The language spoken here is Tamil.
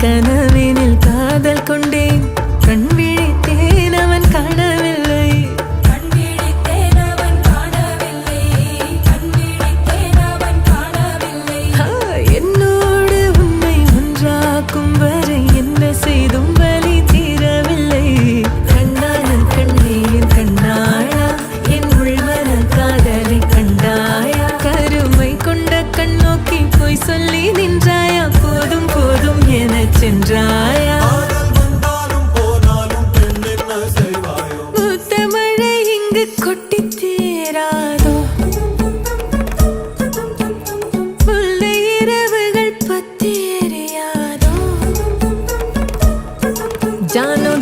கனவினில் காதல் கொண்டேன் கண் விழித்தேன் அவன் காணவில்லை என்னோடு உன்னை ஒன்றாக்கும் வரை என்ன செய்தும் வலி தீரவில்லை கண்ணான கண்ணீர் கண்ணாளா என் உள்மன காதலை கண்டாயா கருமை கொண்ட கண்ணோக்கி போய் சொல்லி நின்றாயா போதும் போதும் என சென்றாயா முத்தமழை இங்கு கொட்டி தீராதோ முல்லை இரவுகள் பத்தி எரியாதோ ஜானோ